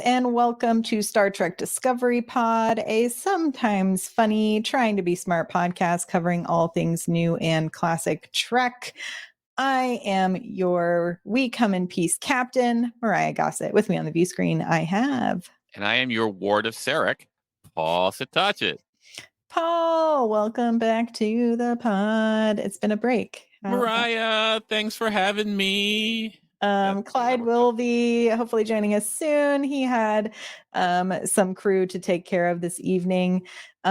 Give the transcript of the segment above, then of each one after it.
and welcome to Star Trek Discovery Pod, a sometimes funny, trying to be smart podcast covering all things new and classic Trek. I am your We Come in Peace captain, Myrriah Gossett. With me on the view screen, I have... And I am your ward of Sarek, Paul Sitachet. Paul, welcome back to the pod. It's been a break. Myrriah, thanks for having me. Clyde will be hopefully joining us soon. He had some crew to take care of this evening.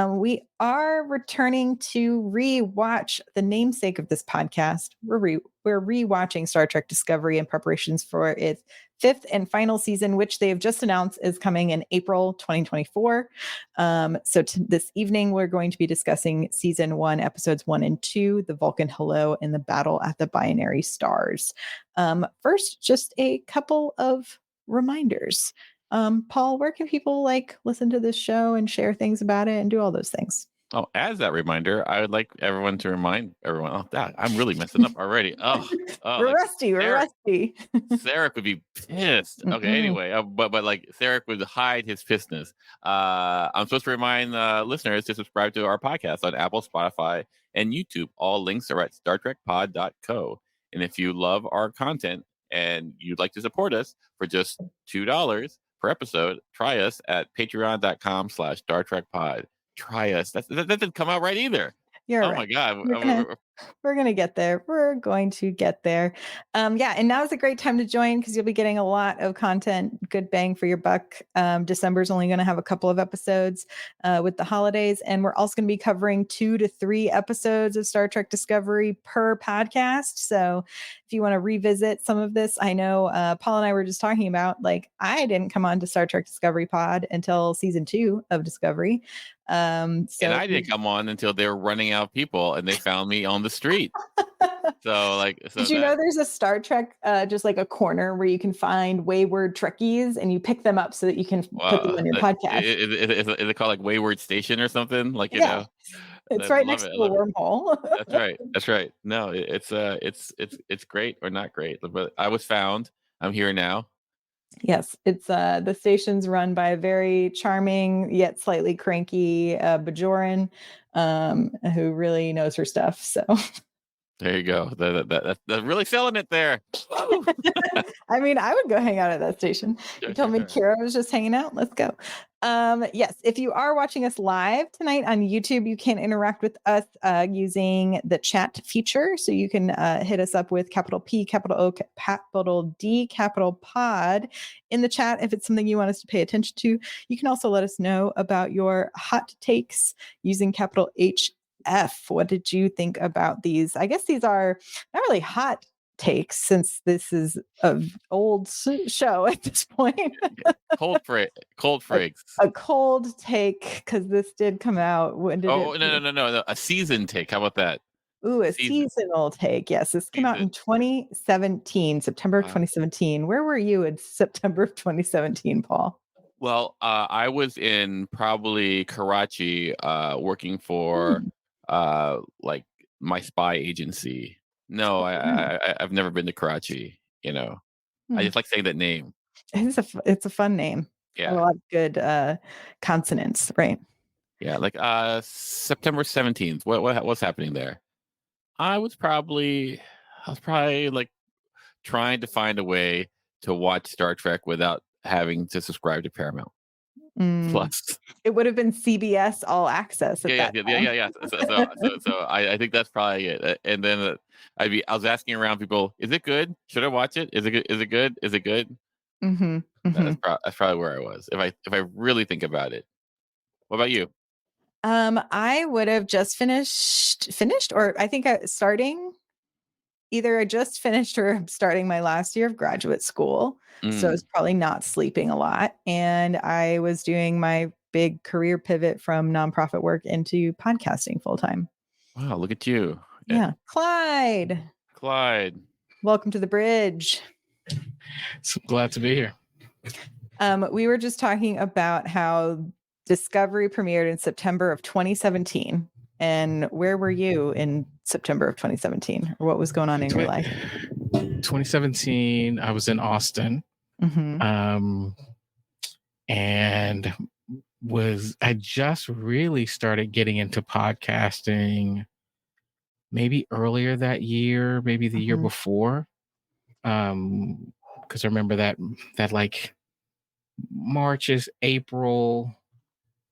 We are returning to rewatch, the namesake of this podcast. We're rewatching Star Trek Discovery in preparations for its 5th and final season, which they have just announced is coming in April 2024. So this evening, we're going to be discussing season 1, episodes 1 and 2, the Vulcan Hello and the Battle at the Binary Stars. First, just a couple of reminders. Paul, where can people listen to this show and share things about it and do all those things? Oh, as that reminder, I would like everyone to remind everyone. Oh, that I'm really messing up already. We're rusty. Sarek would be pissed. Okay, anyway, but Sarek would hide his pissness. I'm supposed to remind listeners to subscribe to our podcast on Apple, Spotify, and YouTube. All links are at StarTrekPod.co. And if you love our content and you'd like to support us for just $2 per episode, try us at patreon.com/StarTrekPod. Try us. That didn't come out right either. You're right. My God. We're going to get there. We're going to get there. Yeah. And now is a great time to join because you'll be getting a lot of content. Good bang for your buck. December is only going to have a couple of episodes with the holidays. And we're also going to be covering 2 to 3 episodes of Star Trek Discovery per podcast. So if you want to revisit some of this, I know Paul and I were just talking about, I didn't come on to Star Trek Discovery Pod until season 2 of Discovery. And I didn't come on until they were running out of people and they found me on the street. Did you know there's a Star Trek, just like a corner where you can find wayward Trekkies and you pick them up so that you can put them on your podcast? Is it called Wayward Station or something? It's right next to the wormhole. That's right. No, it's great or not great. But I was found. I'm here now. Yes, it's the station's run by a very charming yet slightly cranky Bajoran who really knows her stuff. So there you go. That's really selling it there. I mean, I would go hang out at that station. You told me Kira was just hanging out. Let's go. Yes, if you are watching us live tonight on YouTube, you can interact with us using the chat feature. So you can hit us up with capital P, capital O, capital D, capital pod in the chat if it's something you want us to pay attention to. You can also let us know about your hot takes using capital HF. What did you think about these? I guess these are not really hot takes since this is an old show at this point. cold freaks. A cold take because this did come out. When did no, a season take. How about that? Ooh, a seasonal take. Yes, this came out in 2017, September of 2017. Where were you in September of 2017, Paul? Well, I was in probably Karachi, working for my spy agency. No, I've never been to Karachi. I just like saying that name. It's a fun name. Yeah, a lot of good consonants, right? Yeah, September 17th. What's happening there? I was probably trying to find a way to watch Star Trek without having to subscribe to Paramount Plus. It would have been CBS All Access. Yeah. So I think that's probably it. And then I was asking around people, is it good? Should I watch it? Is it good? Is it good? Is it good? Mm-hmm. That's probably where I was. If I really think about it. What about you? I would have just finished, or I think either I just finished or starting my last year of graduate school. So I was probably not sleeping a lot. And I was doing my big career pivot from nonprofit work into podcasting full time. Wow, look at you. Yeah. Clyde. Welcome to the bridge. So glad to be here. We were just talking about how Discovery premiered in September of 2017. And where were you in September of 2017? Or what was going on in your life? 2017, I was in Austin. Mm-hmm. and I just really started getting into podcasting maybe earlier that year, maybe the year before. Because I remember that like April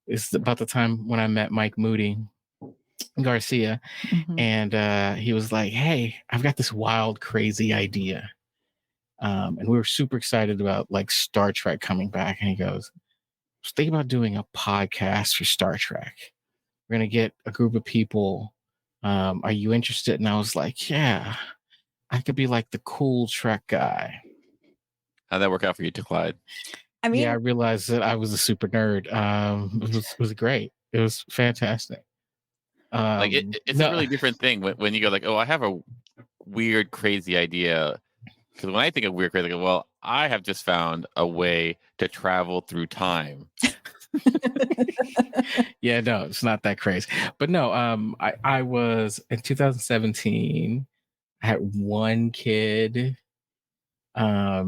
is about the time when I met Mike Moody Garcia, and he was like, "Hey, I've got this wild, crazy idea," and we were super excited about like Star Trek coming back, and he goes, "Just think about doing a podcast for Star Trek. We're gonna get a group of people. Are you interested?" And I was like, "Yeah, I could be like the cool Trek guy." How'd that work out for you, Clyde? I mean, Yeah, I realized that I was a super nerd. It was great. It was fantastic. Like it's a really different thing when you go like, "Oh, I have a weird, crazy idea." Because when I think of weird, crazy, I go, "Well, I have just found a way to travel through time." Yeah, no, it's not that crazy. But no, I was in 2017. I had one kid. I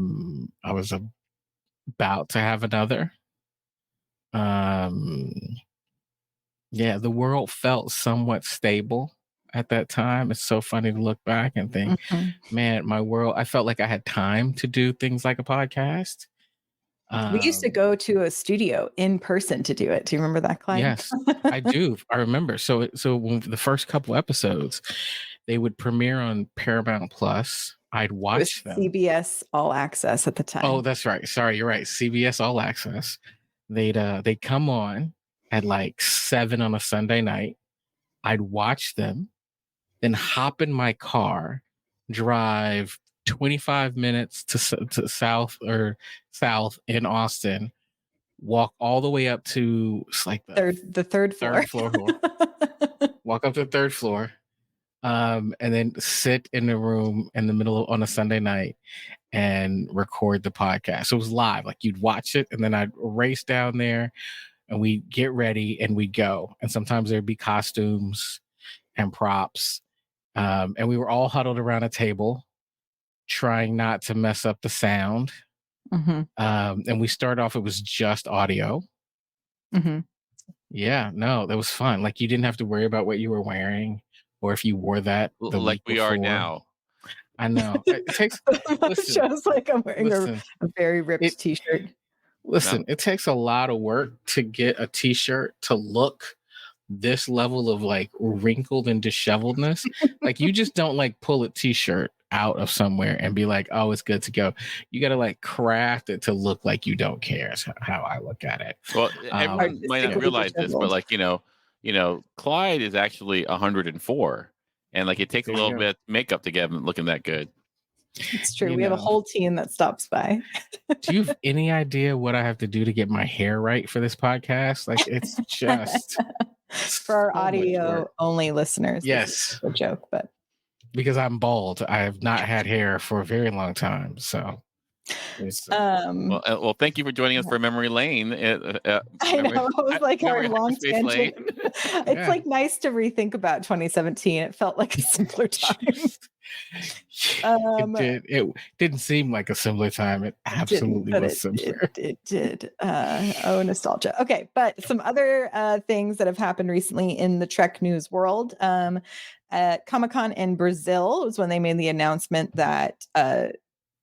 was about to have another. Yeah, the world felt somewhat stable at that time. It's so funny to look back and think, man, my world, I felt like I had time to do things like a podcast. We used to go to a studio in person to do it. Do you remember that, Clyde? Yes, I do. I remember. So when the first couple episodes, they would premiere on Paramount Plus. I'd watch them. CBS All Access at the time. Oh, that's right. Sorry, you're right. CBS All Access. They'd come on at like 7 on a Sunday night. I'd watch them, then hop in my car, drive 25 minutes to south in Austin, walk all the way up to like the third floor. Walk up to the third floor, and then sit in the room in the middle on a Sunday night and record the podcast. So it was live. Like you'd watch it, and then I'd race down there, and we'd get ready and we'd go. And sometimes there'd be costumes and props. And we were all huddled around a table, trying not to mess up the sound. And we started off, it was just audio. Yeah, no, that was fun. Like you didn't have to worry about what you were wearing or if you wore that the like week we are before. now. I know. It takes shows like I'm wearing a very ripped t-shirt. Listen, it takes a lot of work to get a t-shirt to look this level of like wrinkled and disheveledness. Like you just don't like pull a t-shirt out of somewhere and be like, "Oh, it's good to go." You got to like craft it to look like you don't care. Is how I look at it. Well, everyone might not realize this, but like, you know, Clyde is actually 104, and like it takes a little bit of makeup to get him looking that good. It's true. We have a whole team that stops by. Do you have any idea what I have to do to get my hair right for this podcast? Like it's just for our audio only listeners. Yes, a joke, but because I'm bald, I have not had hair for a very long time. So, well, thank you for joining us for Memory Lane. I know it was like our long tangent. It's like nice to rethink about 2017. It felt like a simpler time. It didn't seem like a simpler time. It absolutely was simpler. It did. Oh, nostalgia. Okay, but some other things that have happened recently in the Trek news world. At Comic-Con in Brazil was when they made the announcement that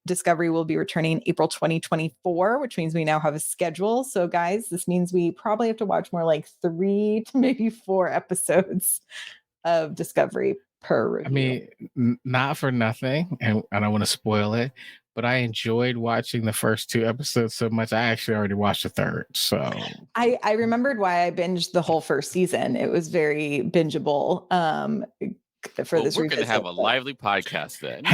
Discovery will be returning April 2024, which means we now have a schedule. So, guys, this means we probably have to watch more like 3 to maybe 4 episodes of Discovery per review. I mean, not for nothing, and I don't want to spoil it, but I enjoyed watching the first 2 episodes so much. I actually already watched the third. So I remembered why I binged the whole first season. It was very bingeable. For this, we're going to have a lively podcast then.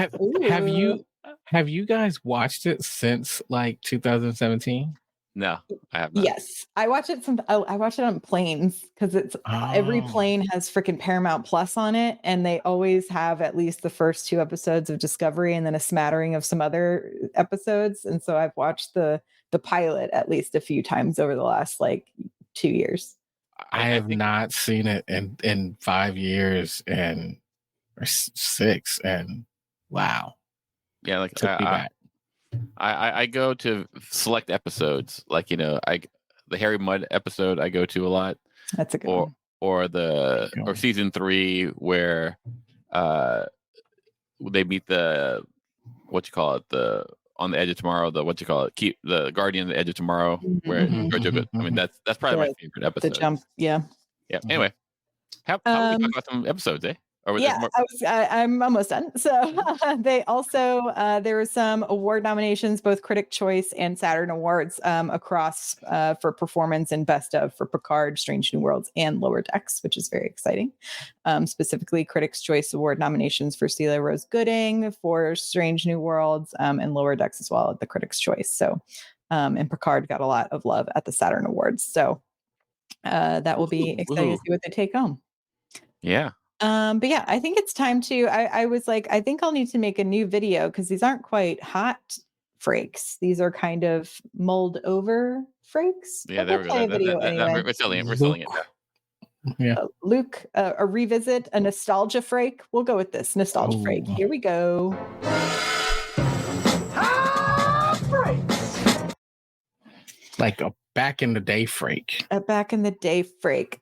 Have you guys watched it since like 2017? No, I have not. Yes, I watch it I watch it on planes because it's every plane has freaking Paramount Plus on it, and they always have at least the first 2 episodes of Discovery and then a smattering of some other episodes. And so I've watched the pilot at least a few times over the last like 2 years. I have not seen it in 5 years or 6, and wow. Yeah, like I go to select episodes. Like, you know, Harry Mudd episode I go to a lot, That's a good one. or season 3 where they meet the on the edge of tomorrow, keep the guardian on the edge of tomorrow, where Jojo goes. I mean, that's probably my favorite episode. The jump, yeah. Anyway, how about we talk about some episodes, eh? Or yeah, I'm almost done. So they also there were some award nominations, both Critic Choice and Saturn Awards, across for performance and best of for Picard, Strange New Worlds, and Lower Decks, which is very exciting. Specifically, Critics' Choice Award nominations for Celia Rose Gooding for Strange New Worlds, and Lower Decks as well at the Critics' Choice. So, and Picard got a lot of love at the Saturn Awards. So that will be exciting to see what they take home. Yeah. But yeah, I think it's time to, I was like, I think I'll need to make a new video because these aren't quite hot frakes. These are kind of mulled over frakes. Yeah, there we go. We're selling it. Yeah. Luke, a revisit, a nostalgia frake. We'll go with this nostalgia frake. Here we go. Like a back in the day frake. A back in the day frake.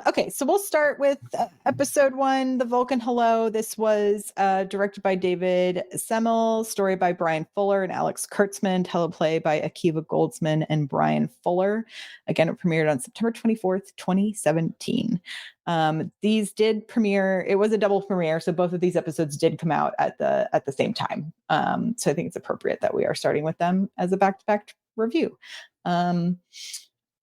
Okay, so we'll start with episode 1, The Vulcan Hello. This was directed by David Semmel, story by Brian Fuller and Alex Kurtzman, teleplay by Akiva Goldsman and Brian Fuller. Again, it premiered on September 24th, 2017. These did premiere. It was a double premiere, so both of these episodes did come out at the same time. So I think it's appropriate that we are starting with them as a back-to-back review. For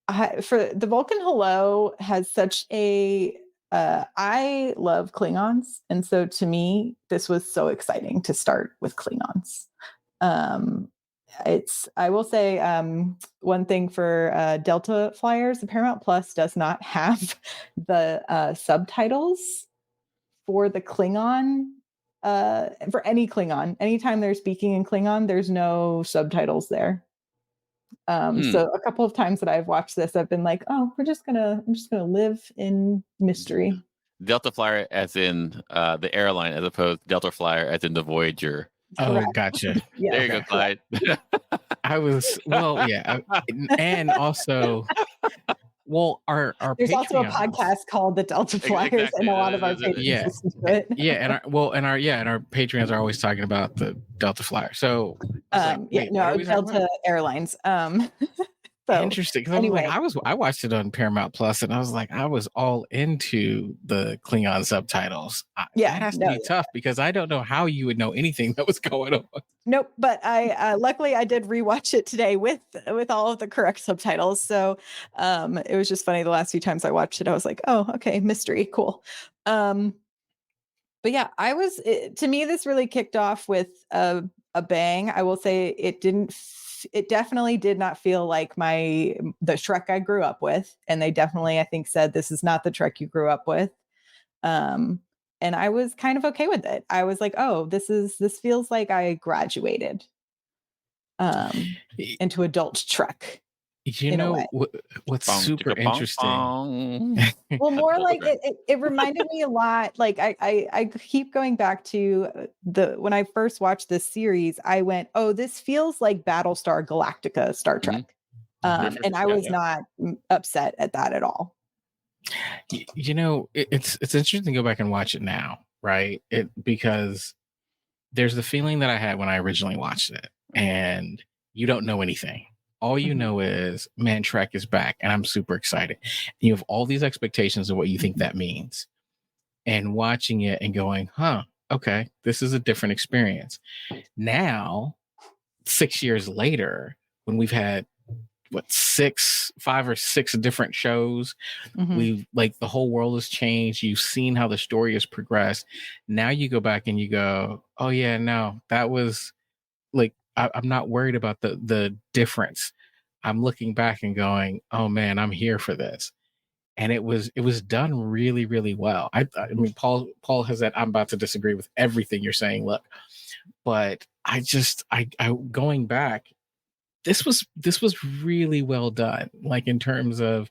The Vulcan Hello has such a I love Klingons, and so to me this was so exciting to start with Klingons. I will say one thing for Delta flyers, the Paramount Plus does not have the subtitles for the Klingon, for any Klingon. Anytime they're speaking in Klingon, there's no subtitles there. So a couple of times that I've watched this, I've been like, oh, I'm just gonna live in mystery. Delta Flyer as in the airline, as opposed to Delta Flyer as in the Voyager. Oh, gotcha. Yeah, there you go, Clyde. And also, our there's Patreons. also a podcast called The Delta Flyers, Exactly. and a lot of our patrons listen to it. And our Patreons are always talking about the Delta Flyer. So Delta Airlines. So, interesting. Anyway, I watched it on Paramount Plus, and I was like, I was all into the Klingon subtitles. That has to be tough because I don't know how you would know anything that was going on. Nope, but I luckily I did rewatch it today with all of the correct subtitles. So it was just funny the last few times I watched it. I was like, oh, okay, mystery, cool. But yeah, to me this really kicked off with a bang. I will say it definitely did not feel like the Trek I grew up with, and they definitely I think said this is not the Trek you grew up with. And I was kind of okay with it. I was like, oh, this feels like I graduated into adult Trek. You know what's super interesting? Well, more like it reminded me a lot. Like I keep going back to when I first watched this series, I went, oh, this feels like Battlestar Galactica, Star Trek. And I was not upset at that at all. It's interesting to go back and watch it now, right? Because there's the feeling that I had when I originally watched it, and you don't know anything. All you know is, man, Trek is back, and I'm super excited. And you have all these expectations of what you think that means, and watching it and going, okay, this is a different experience. Now, 6 years later, when we've had 5 or 6 different shows, we've the whole world has changed. You've seen how the story has progressed. Now you go back and you go, oh yeah, no, that was I'm not worried about the difference. I'm looking back and going, oh man, I'm here for this. And it was done really, really well. I mean, Paul has that. I'm about to disagree with everything you're saying. Look, but I going back, this was really well done. Like in terms of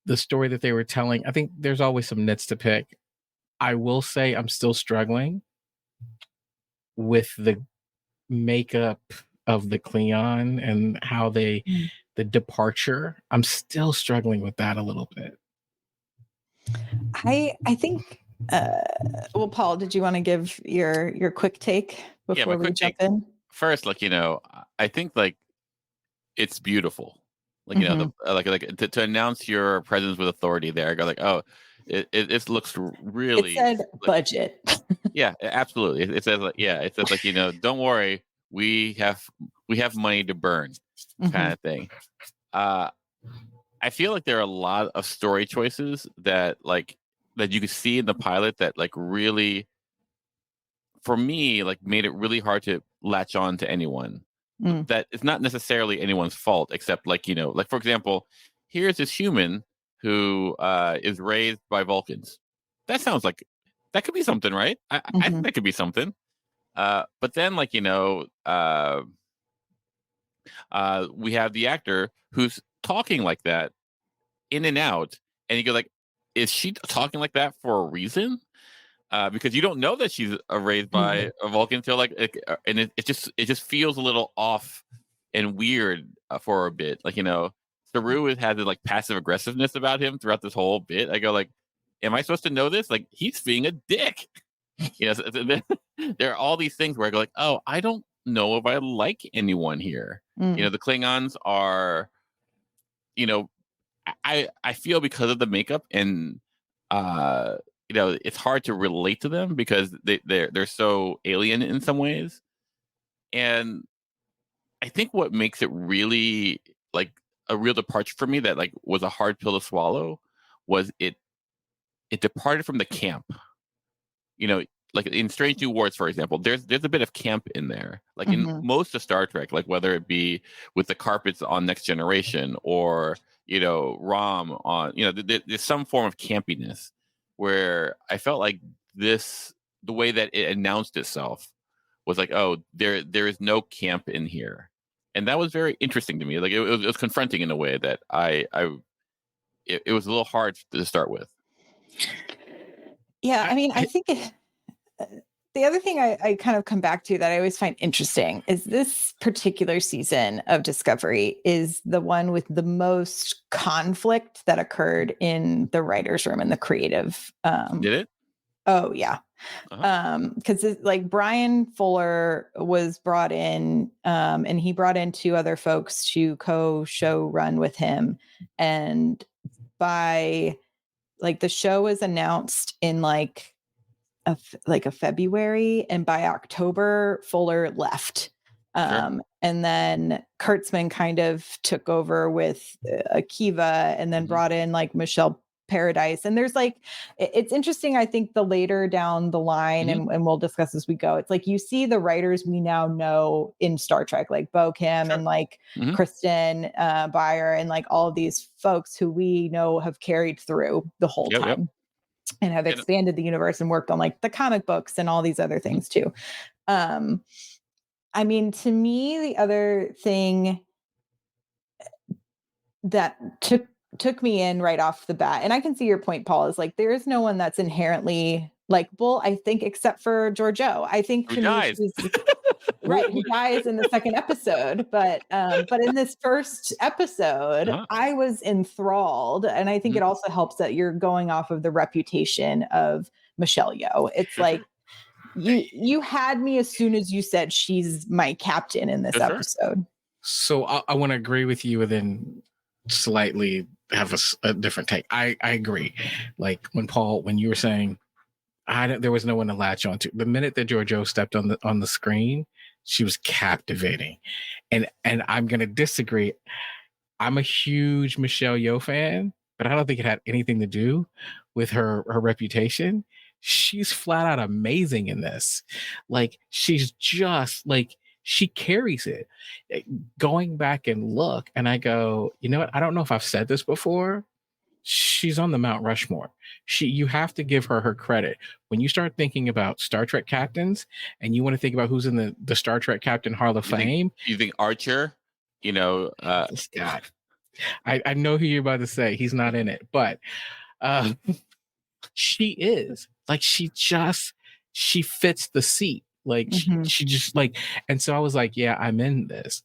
the story that they were telling, I think there's always some nits to pick. I will say I'm still struggling with the makeup of the Klingon and how they the departure, I'm still struggling with that a little bit. I think well, Paul, did you want to give your quick take before my we quick jump take in? first, like, I think like it's beautiful. Like, to announce your presence with authority there. I go like, oh, it looks It really said like, budget. yeah, absolutely. It says like, it says like, don't worry, we have money to burn, kind of thing. I feel like there are a lot of story choices that you could see in the pilot that like really, for me, like made it really hard to latch on to anyone. That it's not necessarily anyone's fault, except like, like for example, here's this human who is raised by Vulcans. That sounds like that could be something, right? I think that could be something. But then like, we have the actor who's talking like that in and out, and you go like, is she talking like that for a reason? Because you don't know that she's raised by a Vulcan until like, and it just feels a little off and weird for a bit. Like, Saru has had the like passive aggressiveness about him throughout this whole bit. I go like, am I supposed to know this? Like, he's being a dick. There are all these things where I go like, oh, I don't know if I like anyone here. The Klingons are, I feel because of the makeup and it's hard to relate to them because they're so alien in some ways. And I think what makes it really like a real departure for me that like was a hard pill to swallow was it departed from the camp. Like in Strange New Worlds, for example, there's a bit of camp in there. Like in most of Star Trek, like whether it be with the carpets on Next Generation or Rom on, there's some form of campiness where I felt like the way that it announced itself was like, oh, there is no camp in here, and that was very interesting to me. Like it was confronting in a way that it was a little hard to start with. Yeah, I mean, I think the other thing I kind of come back to that I always find interesting is this particular season of Discovery is the one with the most conflict that occurred in the writer's room and the creative. Did it? Oh, yeah. Because like Brian Fuller was brought in and he brought in two other folks to co-show run with him. And by like the show was announced in like a February, and by October Fuller left. Sure. And then Kurtzman kind of took over with Akiva and then brought in like Michelle Paradise. And there's like, it's interesting. I think the later down the line, and we'll discuss as we go, it's like you see the writers we now know in Star Trek, like Bo Kim and like Kristen Beyer and like all of these folks who we know have carried through the whole time. And have expanded the universe and worked on like the comic books and all these other things too. I mean, to me, the other thing that took me in right off the bat, and I can see your point, Paul, is like there is no one that's inherently likable, I think, except for Georgiou. I think who dies. Right, who dies in the second episode, but in this first episode, I was enthralled, and I think it also helps that you're going off of the reputation of Michelle Yeoh. It's like you had me as soon as you said she's my captain in this episode. So I want to agree with you, and then slightly have a different take. I agree. Like when you were saying there was no one to latch onto. The minute that Georgiou stepped on the screen, she was captivating. And I'm going to disagree. I'm a huge Michelle Yeoh fan, but I don't think it had anything to do with her reputation. She's flat out amazing in this. Like, she's just like, she carries it. Going back and look, and I go, you know what? I don't know if I've said this before. She's on the Mount Rushmore. You have to give her credit. When you start thinking about Star Trek captains and you want to think about who's in the Star Trek Captain Hall of Fame. You think Archer? God. I know who you're about to say. He's not in it, but she is. Like, she fits the seat. Like, she just like, and so I was like, yeah, I'm in this.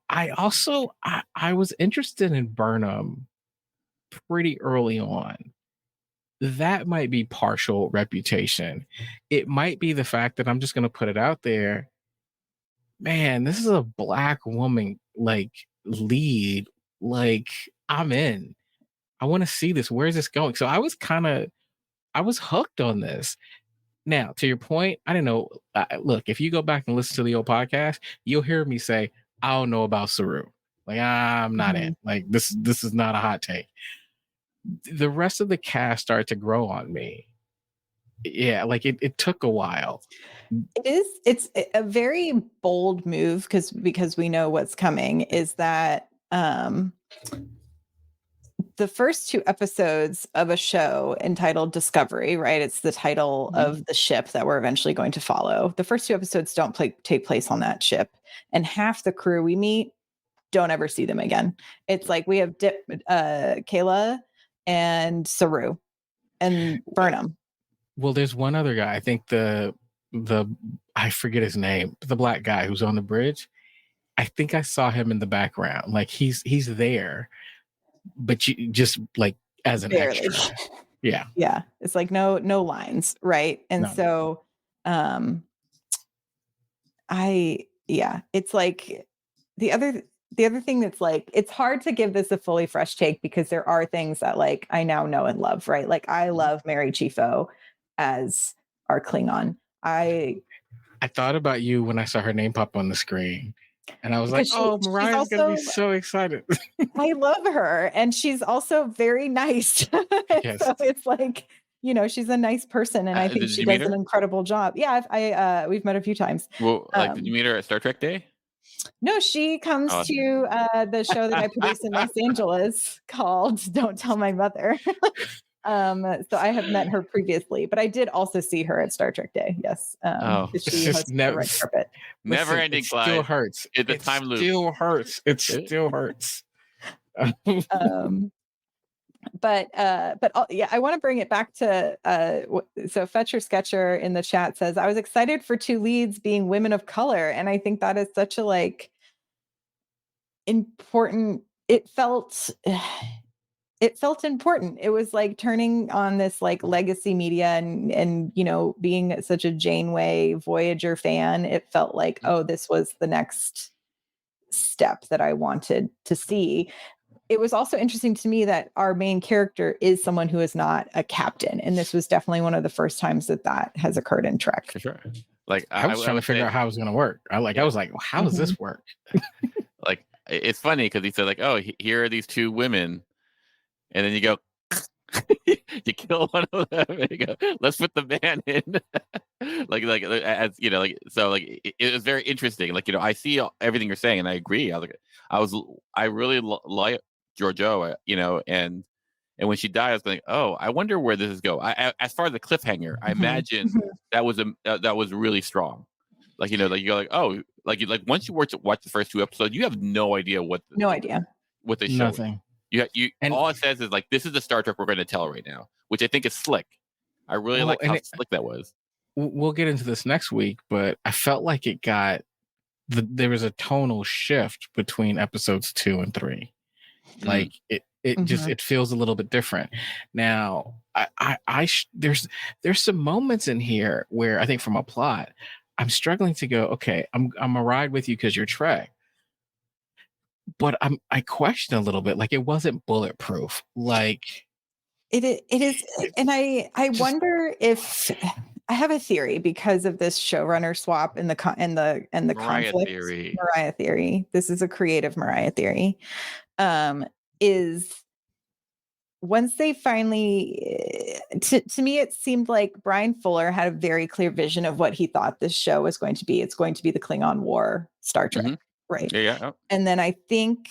I was interested in Burnham pretty early on. That might be partial reputation. It might be the fact that I'm just going to put it out there. Man, this is a Black woman like lead. Like, I'm in. I want to see this. Where is this going? So I was hooked on this. Now, to your point, I didn't know. Look, if you go back and listen to the old podcast, you'll hear me say, "I don't know about Saru." Like, I'm not in. Like, this is not a hot take. The rest of the cast started to grow on me. Yeah, like it took a while. It's a very bold move because we know what's coming, is that the first 2 episodes of a show entitled Discovery, right? It's the title of the ship that we're eventually going to follow. The first 2 episodes don't take place on that ship, and half the crew we meet don't ever see them again. It's like we have Kayla and Saru and Burnham. Well, there's one other guy. I think the I forget his name, the Black guy who's on the bridge. I think I saw him in the background. Like he's there, but you just like as an Barely. extra. Yeah. Yeah. It's like no lines, right? And so it's like the other thing that's like, it's hard to give this a fully fresh take because there are things that like I now know and love, right? Like I love Mary Chieffo as our Klingon. I thought about you when I saw her name pop on the screen. And I was like, Myrriah's going to be so excited. I love her. And she's also very nice. Yes. So it's like, she's a nice person. And I think she does an incredible job. Yeah, we've met a few times. Well, did you meet her at Star Trek Day? No, she comes to the show that I produce in Los Angeles called Don't Tell My Mother. So I have met her previously, but I did also see her at Star Trek Day. Yes. She hosted the red carpet. Never ending, Clyde. Still hurts. It's a time loop. Still hurts. It still hurts. But I want to bring it back to so Fetcher Sketcher in the chat says, I was excited for 2 leads being women of color, and I think that is such a like important. It felt important. It was like turning on this like legacy media and being such a Janeway Voyager fan. It felt like, oh, this was the next step that I wanted to see. It was also interesting to me that our main character is someone who is not a captain. And this was definitely one of the first times that has occurred in Trek. For sure. Like I was trying to figure out how it was going to work. I was like, well, how does this work? Like, it's funny because he said like, oh, here are these 2 women. And then you go, you kill one of them and you go, let's put the man in. As so like it was very interesting. Like, I see everything you're saying and I agree. I really like Georgiou, and when she died, I was like, oh, I wonder where this is going. As far as the cliffhanger, I imagine that was really strong. Like, you go like, oh, like once you watch the first 2 episodes, you have no idea what they show. Nothing. And all it says is like, this is the Star Trek we're going to tell right now, which I think is slick. I really like how slick that was. We'll get into this next week, but I felt like there was a tonal shift between episodes 2 and 3. Like it just it feels a little bit different. Now, there's some moments in here where I think from a plot, I'm struggling to go, okay, I'm a ride with you because you're Trek. But I question a little bit, like it wasn't bulletproof. Like it is, and I wonder if I have a theory because of this showrunner swap and the Myrriah conflict. Theory. Myrriah theory. This is a creative Myrriah theory. Is once they finally, to me, it seemed like Brian Fuller had a very clear vision of what he thought this show was going to be. It's going to be the Klingon War Star Trek. Right. Yeah. And then I think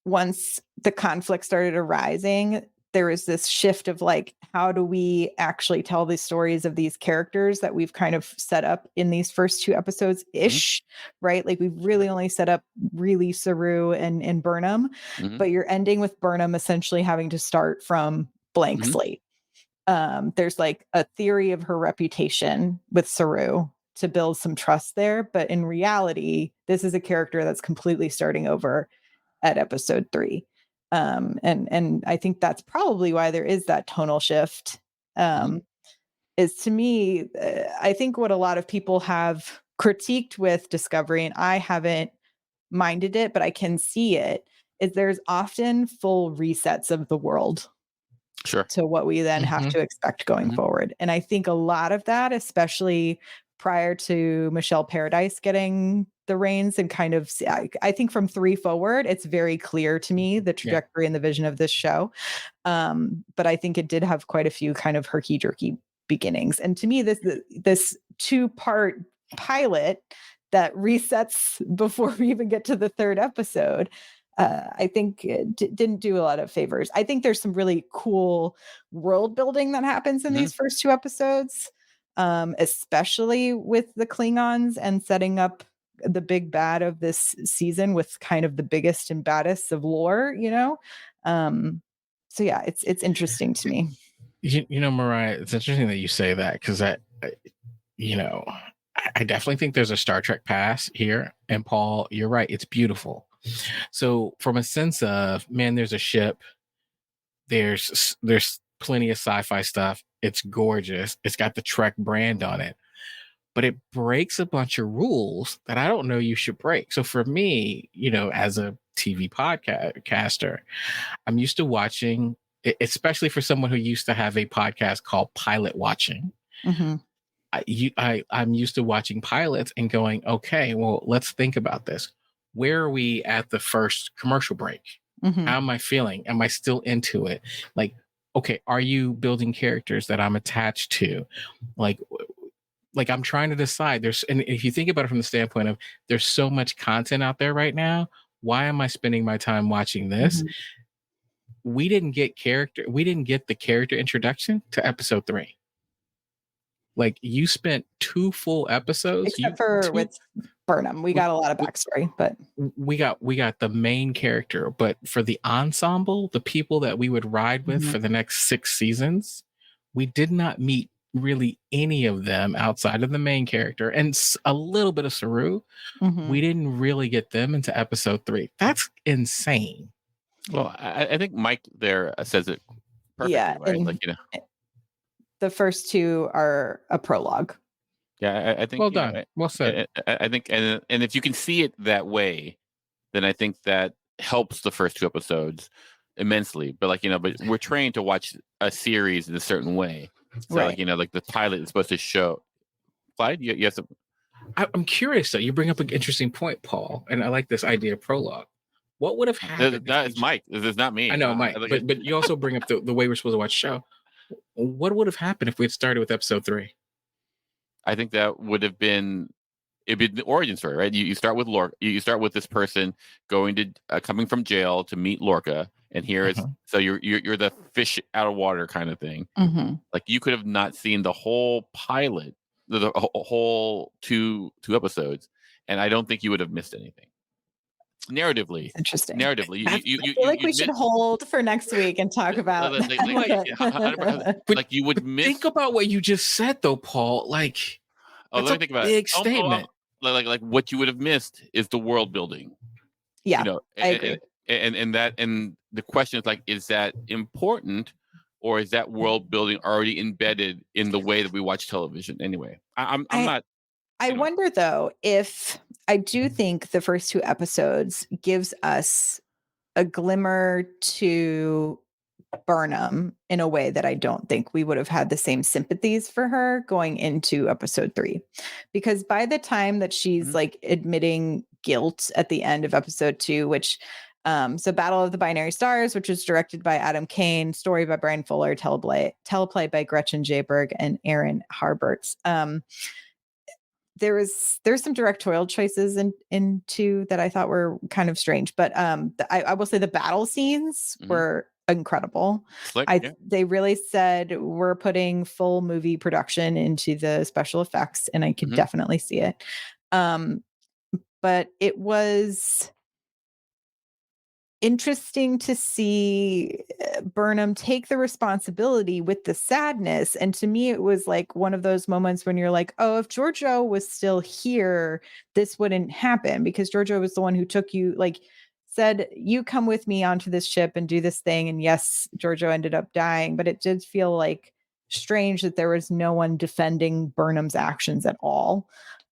once the conflict started arising, there was this shift of like, how do we actually tell the stories of these characters that we've kind of set up in these first 2 episodes ish, right? Like we've really only set up really Saru and Burnham, but you're ending with Burnham essentially having to start from blank slate. There's like a theory of her reputation with Saru to build some trust there. But in reality, this is a character that's completely starting over at episode 3. And I think that's probably why there is that tonal shift. Is to me, I think what a lot of people have critiqued with Discovery, and I haven't minded it, but I can see it, is there's often full resets of the world Sure. to what we then have to expect going forward. And I think a lot of that, especially prior to Michelle Paradise getting the reins and kind of, I think from 3 forward, it's very clear to me the trajectory and the vision of this show. But I think it did have quite a few kind of herky-jerky beginnings. And to me, this 2-part pilot that resets before we even get to the 3rd episode, I think it didn't do a lot of favors. I think there's some really cool world building that happens in these first 2 episodes, especially with the Klingons and setting up the big bad of this season with kind of the biggest and baddest of lore, you know? So yeah, it's interesting to me. You know, Myrriah, it's interesting that you say that, because you know, I definitely think there's a Star Trek pass here. And Paul, you're right. It's beautiful. So from a sense of, man, there's a ship. There's plenty of sci-fi stuff. It's gorgeous. It's got the Trek brand on it. But it breaks a bunch of rules that I don't know you should break. So for me, you know, as a TV podcaster, I'm used to watching, especially for someone who used to have a podcast called Pilot Watching. I'm used to watching pilots and going, okay, well, let's think about this. Where are we at the first commercial break? How am I feeling? Am I still into it? Like, okay, are you building characters that I'm attached to? Like I'm trying to decide. And if you think about it from the standpoint of, there's so much content out there right now, why am I spending my time watching this? We didn't get the character introduction to episode 3. Like, you spent 2 full episodes, except for with Burnham, we got a lot of backstory, but we got the main character. But for the ensemble, the people that we would ride with for the next 6 seasons, we did not meet really any of them outside of the main character and a little bit of Saru. We didn't really get them into episode 3. That's insane. Well, I think Mike there says it perfectly, right? Like, you know, the first 2 are a prologue. Yeah, I think. Well done. Well said. I think, and if you can see it that way, then I think that helps the first 2 episodes immensely. But like, you know, but we're trained to watch a series in a certain way. So like, you know, like the pilot is supposed to show. Clyde, you have to. I'm curious though. You bring up an interesting point, Paul, and I like this idea of prologue. What would have happened? That's Mike. This is not me. I know, Mike. But you also bring up the way we're supposed to watch the show. What would have happened if we had started with episode 3? I think that would have been, it'd be the origin story, right? You start with Lorca. You start with this person going to coming from jail to meet Lorca, and here is so you're the fish out of water kind of thing. Like, you could have not seen the whole pilot, the whole two episodes, and I don't think you would have missed anything. Narratively, interesting. Narratively, I feel like we should hold for next week and talk about. Like you would miss. Think about what you just said, though, Paul. Like, let me think about big statement. Like what you would have missed is the world building. Yeah, you know, I agree. And the question is, like, is that important, or is that world building already embedded in the way that we watch television? Anyway, I'm not. I wonder, though, if I do think the first 2 episodes gives us a glimmer to Burnham in a way that I don't think we would have had the same sympathies for her going into episode 3. Because by the time that she's like admitting guilt at the end of episode 2, which so Battle of the Binary Stars, which was directed by Adam Kane, story by Brian Fuller, teleplay by Gretchen Jayberg and Aaron Harberts. There's some directorial choices in 2 that I thought were kind of strange, but I will say the battle scenes were incredible. Slick, they really said, we're putting full movie production into the special effects, and I could definitely see it. But it was interesting to see Burnham take the responsibility with the sadness. And to me, it was like one of those moments when you're like, oh, if Giorgio was still here, this wouldn't happen, because Giorgio was the one who took you, like, said, you come with me onto this ship and do this thing. And yes, Giorgio ended up dying, but it did feel like strange that there was no one defending Burnham's actions at all.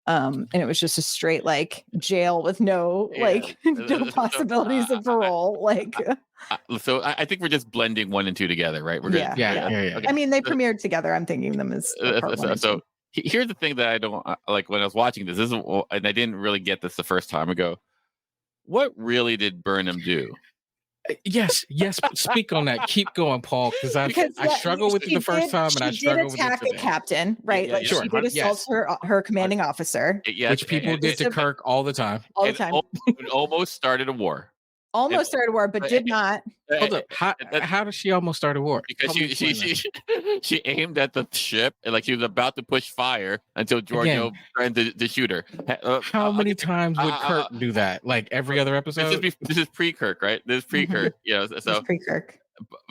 And it was just a straight like jail with no like no possibilities of parole. So I think we're just blending 1 and 2 together, right? We're Yeah. Okay. I mean, they premiered together. I'm thinking them as part 1 and 2. Here's the thing that I don't like when I was watching this. And I didn't really get this the first time ago. What really did Burnham do? Yes. Speak on that. Keep going, Paul, because I struggled with it the first time, and I struggled with it today. She did attack a captain, right? Yeah, like sure. she did assault her commanding officer, which people did to Kirk all the time. All the time. Almost started a war. Started a war, but did not. Hold up. How did she almost start a war? Because she aimed at the ship and like she was about to push fire until Giorgio tried to shoot her. How many times would Kirk do that? Like every other episode? This is pre-Kirk, right? This is pre-Kirk. So pre-Kirk.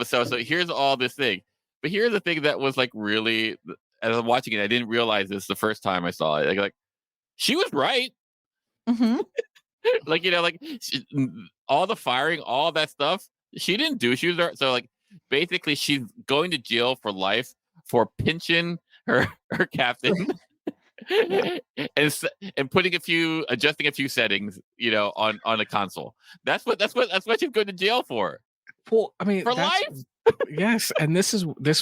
So here's all this thing. But here's the thing that was like really, as I'm watching it, I didn't realize this the first time I saw it. Like she was right. Mm-hmm. All the firing, all that stuff, she didn't do. She was so like basically she's going to jail for life for pinching her captain and putting adjusting a few settings, on a console. That's what she's going to jail for. Well, I mean, for life. Yes, and this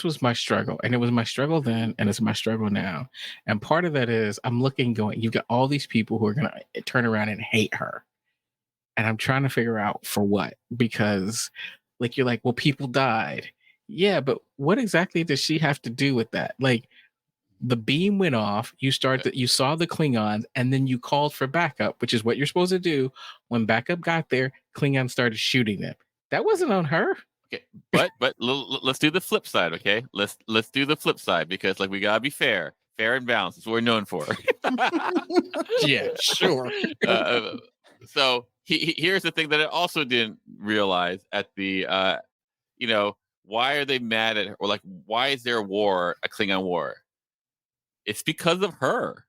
was my struggle, and it was my struggle then, and it's my struggle now. And part of that is I'm looking, going, you've got all these people who are going to turn around and hate her, and I'm trying to figure out for what, because like you're like, well, people died, yeah, but what exactly does she have to do with that? Like, the beam went off, you saw the Klingons, and then you called for backup, which is what you're supposed to do. When backup got there, Klingons started shooting them. That wasn't on her. Okay, but let's do the flip side. Okay, let's do the flip side, because like we gotta be fair and balanced. That's what we're known for. Yeah, sure. So here's the thing that I also didn't realize at the why are they mad at her, or like why is there a Klingon war? It's because of her,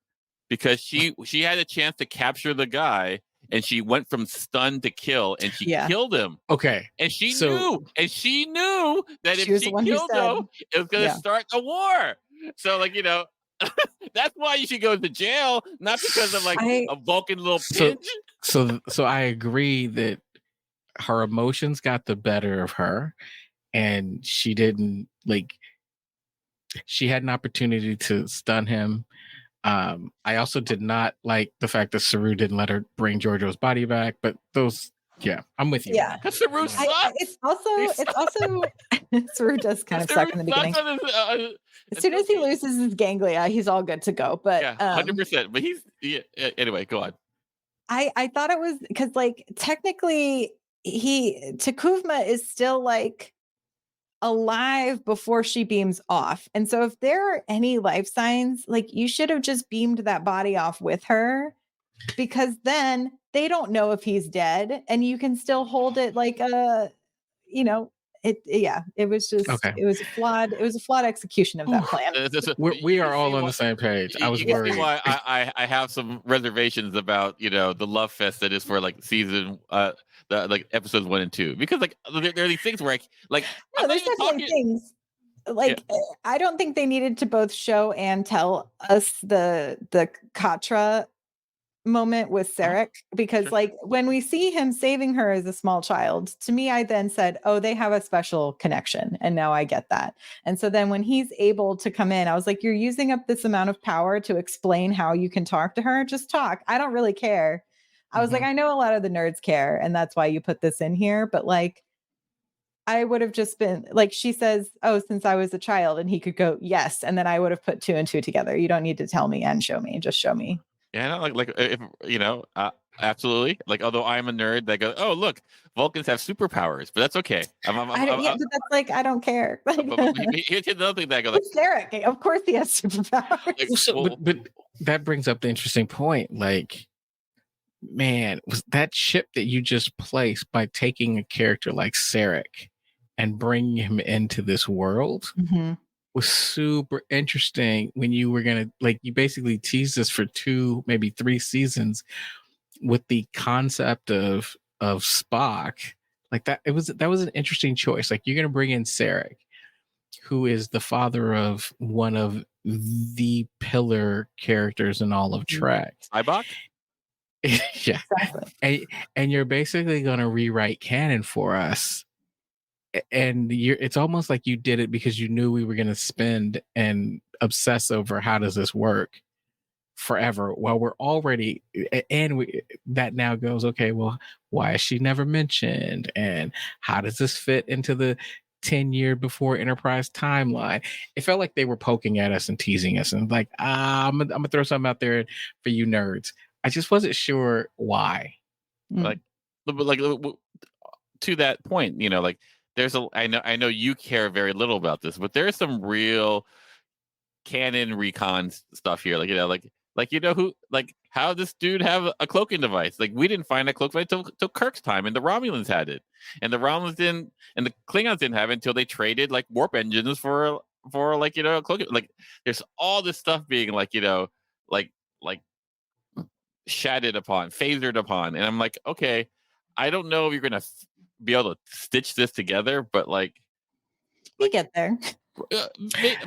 because she had a chance to capture the guy. And she went from stun to kill, and she killed him. Okay, and she knew that if she killed him, it was going to start a war. So, like, that's why you should go to jail, not because of like a Vulcan little pinch. So I agree that her emotions got the better of her, and she didn't she had an opportunity to stun him. I also did not like the fact that Saru didn't let her bring Giorgio's body back, but I'm with you. Yeah, because Saru sucks. It's also Saru does kind of suck in the beginning. As soon as he loses his ganglia, he's all good to go. But 100%. But anyway, go on. I thought it was because like technically Takuvma is still like alive before she beams off. And so if there are any life signs, like you should have just beamed that body off with her, because then they don't know if he's dead and you can still hold it like it was just it was a flawed execution of that plan. We are all on the same page. I was worried. See why I have some reservations about the love fest that is for like season like episodes 1 and 2, because like there are these things where no, there's definitely things like I don't think they needed to both show and tell us the Katra moment with Sarek, because like when we see him saving her as a small child, to me I then said, oh, they have a special connection, and now I get that. And so then when he's able to come in, I was like, you're using up this amount of power to explain how you can talk to her. Just talk. I don't really care. I was like, I know a lot of the nerds care, and that's why you put this in here, but like I would have just been like, she says, oh, since I was a child, and he could go, yes, and then I would have put 2 and 2 together. You don't need to tell me and show me, just show me. Yeah, like if absolutely. Like, although I'm a nerd, they go, "Oh, look, Vulcans have superpowers," but that's okay. But that's like I don't care. But here's another thing that I go, like, Sarek, of course he has superpowers. But that brings up the interesting point. Like, man, was that ship that you just placed by taking a character like Sarek and bringing him into this world Mm-hmm. was super interesting. When you were gonna, like, you basically teased us for 2, maybe 3 seasons with the concept of Spock. Like that was an interesting choice. Like, you're gonna bring in Sarek, who is the father of one of the pillar characters in all of Trek. Cybok? Yeah. Exactly. And you're basically going to rewrite canon for us. And it's almost like you did it because you knew we were going to spend and obsess over how does this work forever. Well, we're already, that now goes, okay, well, why is she never mentioned? And how does this fit into the 10-year before Enterprise timeline? It felt like they were poking at us and teasing us, and like, I'm gonna throw something out there for you nerds. I just wasn't sure why. Like, to that point, like, I know you care very little about this, but there's some real canon recon stuff here. How this dude have a cloaking device? Like, we didn't find a cloak device till Kirk's time, and the Romulans had it, and the Romulans didn't, and the Klingons didn't have it until they traded like warp engines for cloaking. Like, there's all this stuff being like like shattered upon, phasered upon, and I'm like, okay, I don't know if you're gonna be able to stitch this together, but We get there.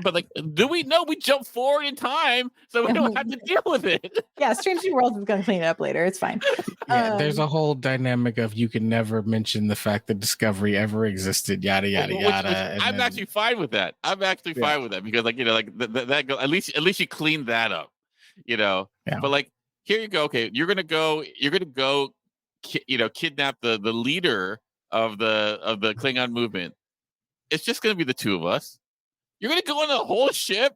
but like, do we know we jump forward in time so we don't have to deal with it? Yeah, Strange New Worlds is going to clean it up later. It's fine. Yeah, there's a whole dynamic of you can never mention the fact that Discovery ever existed, yada yada yada. I'm actually fine with that. I'm actually fine with that because, like, that go, at least you clean that up, Yeah. But like, here you go. Okay, you're gonna go, kidnap the leader of the Klingon movement. It's just gonna be the two of us. You're gonna go on the whole ship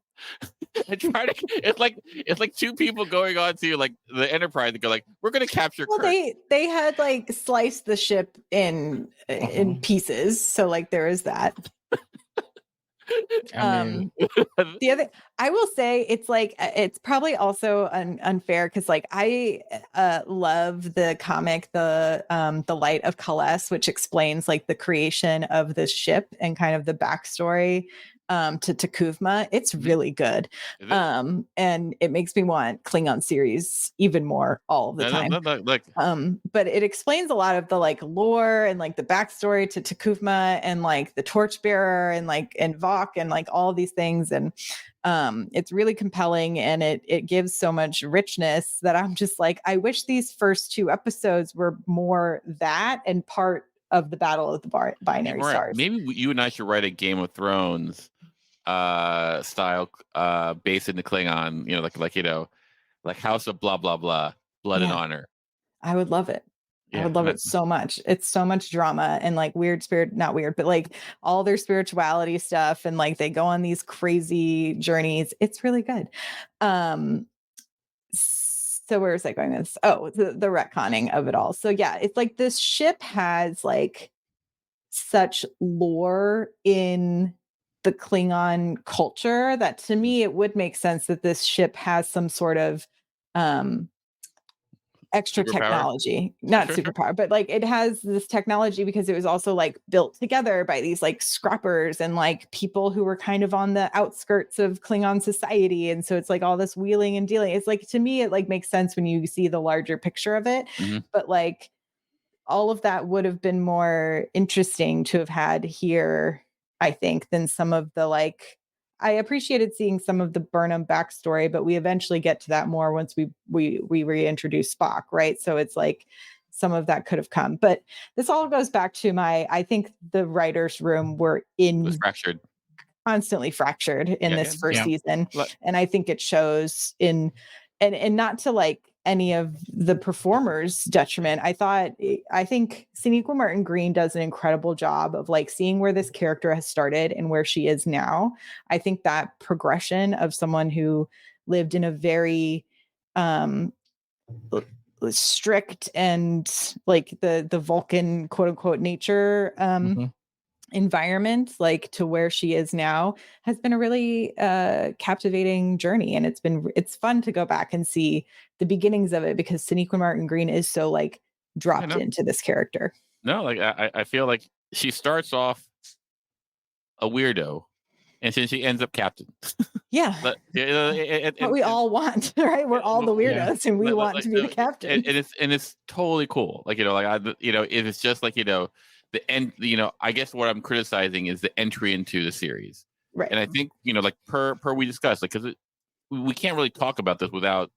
and try to. It's like two people going on to like the Enterprise and go like, we're gonna capture. Well, Kirk. they had like sliced the ship in pieces, so like there is that. I mean, the other, I will say, it's like it's probably also unfair because like I love the comic, the Light of Kales, which explains like the creation of this ship and kind of the backstory to Takuvma. It's really good. And it makes me want Klingon series even more all the time. But it explains a lot of the like lore and like the backstory to Takuvma and like the Torchbearer and Vok and like all these things. And it's really compelling, and it gives so much richness that I'm just like, I wish these first 2 episodes were more that and part of the Battle of the Binary Stars. Maybe you and I should write a Game of Thrones style based in the Klingon, like House of blah blah blah, Blood and Honor. I would love it. I would love it so much. It's so much drama and like not weird, but like all their spirituality stuff, and like they go on these crazy journeys. It's really good. So where was I going with this? Oh, the retconning of it all. So yeah, it's like this ship has like such lore in the Klingon culture that to me it would make sense that this ship has some sort of extra technology, not superpower, but like it has this technology because it was also like built together by these like scrappers and like people who were kind of on the outskirts of Klingon society. And so it's like all this wheeling and dealing. It's like, to me, it like makes sense when you see the larger picture of it. But like all of that would have been more interesting to have had here, I think, than some of the like, I appreciated seeing some of the Burnham backstory, but we eventually get to that more once we reintroduce Spock, right? So it's like some of that could have come. But this all goes back to I think the writers' room was fractured. Constantly fractured in this first season. And I think it shows in, and not to like any of the performers' detriment. I think Sinequa Martin Green does an incredible job of like seeing where this character has started and where she is now. I think that progression of someone who lived in a very strict and like the Vulcan quote unquote nature environment, like to where she is now, has been a really captivating journey. And it's fun to go back and see the beginnings of it, because Sonequa Martin Green is so like I dropped know. into this character. No, like I feel like she starts off a weirdo, and then she ends up captain. Yeah. But What we all want, right? We're all the Yeah. weirdos and we want to be the captain. and it's totally cool. Like, like if it's just like, the end, I guess what I'm criticizing is the entry into the series. Right. And I think, like per we discussed, like, because we can't really talk about this without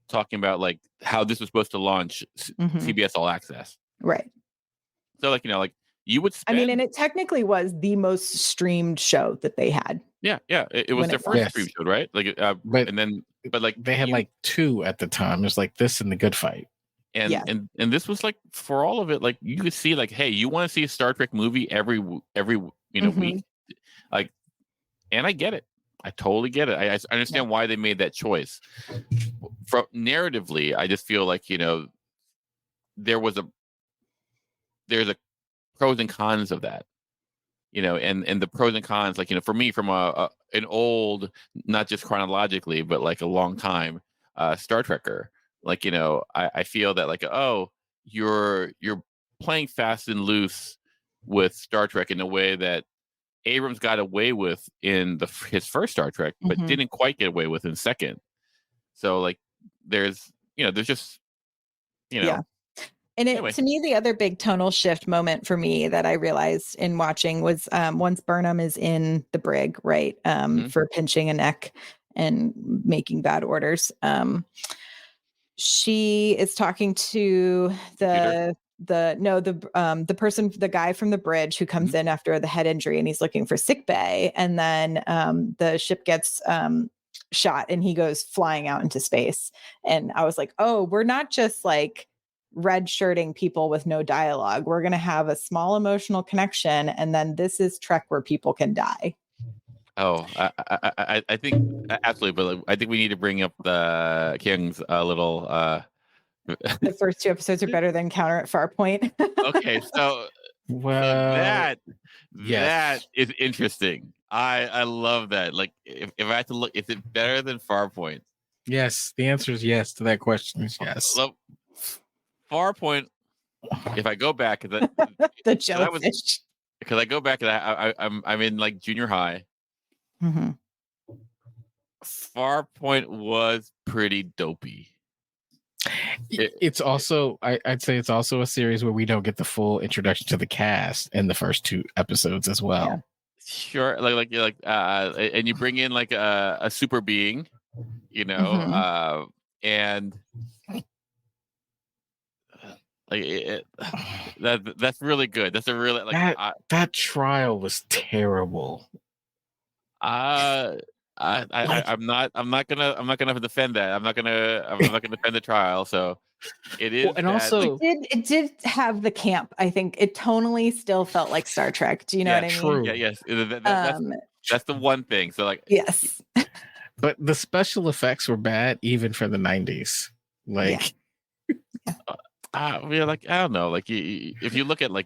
talking about like how this was supposed to launch CBS All Access. Right. So like, like you would spend, and it technically was the most streamed show that they had. Yeah. It was their first stream show, right? Like, but like they had like two at the time. It's like this and The Good Fight. And this was like, for all of it, like you could see like, hey, you want to see a Star Trek movie every week, like, and I get it. I totally get it. I understand why they made that choice. From narratively, I just feel like, there's a pros and cons of that. And the pros and cons, like, for me, from an old, not just chronologically, but like a long time Star Trekker, like, I feel that like, oh, you're playing fast and loose with Star Trek in a way that Abrams got away with in his first Star Trek, but didn't quite get away with in second. So like, there's just, Yeah. And anyway. To me, the other big tonal shift moment for me that I realized in watching was once Burnham is in the brig, right, for pinching a neck and making bad orders. She is talking to the person, the guy from the bridge who comes in after the head injury, and he's looking for sick bay. And then the ship gets shot and he goes flying out into space. And I was like, oh, we're not just like red shirting people with no dialogue. We're going to have a small emotional connection. And then this is Trek where people can die. Oh, I think absolutely, but I think we need to bring up the King's little. The first two episodes are better than Counter at Farpoint. Okay, so that is interesting. I love that. Like, if I had to look, is it better than Farpoint? Yes, the answer is yes to that question. Is yes. Farpoint. If I go back, the jellyfish. Because I go back and I'm in like junior high. Farpoint was pretty dopey. It's also, I'd say it's also a series where we don't get the full introduction to the cast in the first two episodes as well. Yeah. Sure, and you bring in like a super being, and like that's really good. That's a really like that trial was terrible. I'm not gonna defend that. I'm not gonna defend the trial. So it is, and also it did have the camp. I think it tonally still felt like Star Trek. Do you know what I mean? True. Yeah, yes. That's the one thing. So like, yes. But the special effects were bad even for the 90s. Like, we're like, I don't know. Like, if you look at like,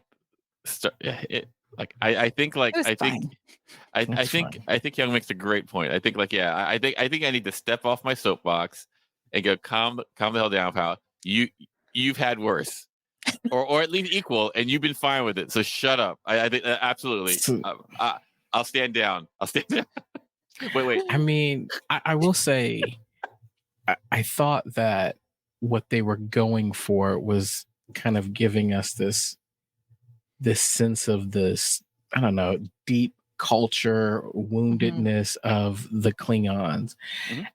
I think Young makes a great point. I think I think I need to step off my soapbox and go, calm the hell down, pal. You've had worse, or at least equal, and you've been fine with it. So shut up. I think absolutely. I'll stand down. Wait. I mean, I will say, I thought that what they were going for was kind of giving us this sense of this, I don't know, deep culture woundedness of the Klingons.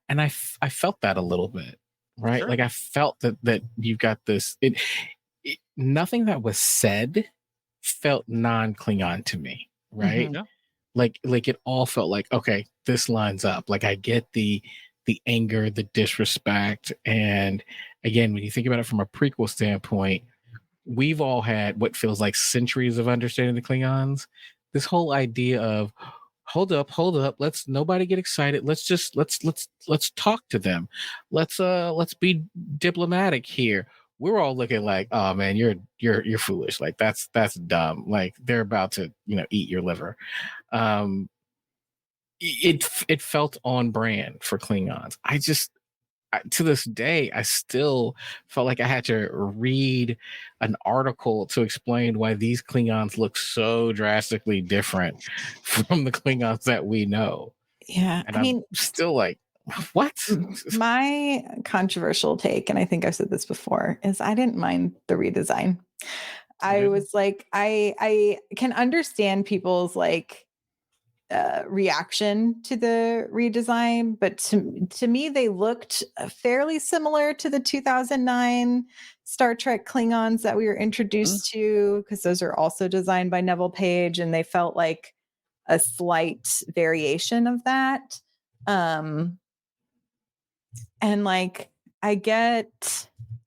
And I felt that a little bit, right? Sure. Like I felt that you've got this, nothing that was said felt non-Klingon to me, right? Yeah. Like it all felt like, okay, this lines up. Like I get the anger, the disrespect. And again, when you think about it from a prequel standpoint, we've all had what feels like centuries of understanding the Klingons. This whole idea of hold up, let's nobody get excited. Let's talk to them. Let's be diplomatic here. we were all looking like, oh man, you're foolish. Like that's dumb. Like they're about to, eat your liver. Um, it felt on brand for Klingons. To this day, I still felt like I had to read an article to explain why these Klingons look so drastically different from the Klingons that we know. Yeah. And I'm still like, what? My controversial take, and I think I've said this before, is I didn't mind the redesign. I was like, I can understand people's like reaction to the redesign, but to me they looked fairly similar to the 2009 Star Trek Klingons that we were introduced to, because those are also designed by Neville Page, and they felt like a slight variation of that. And like I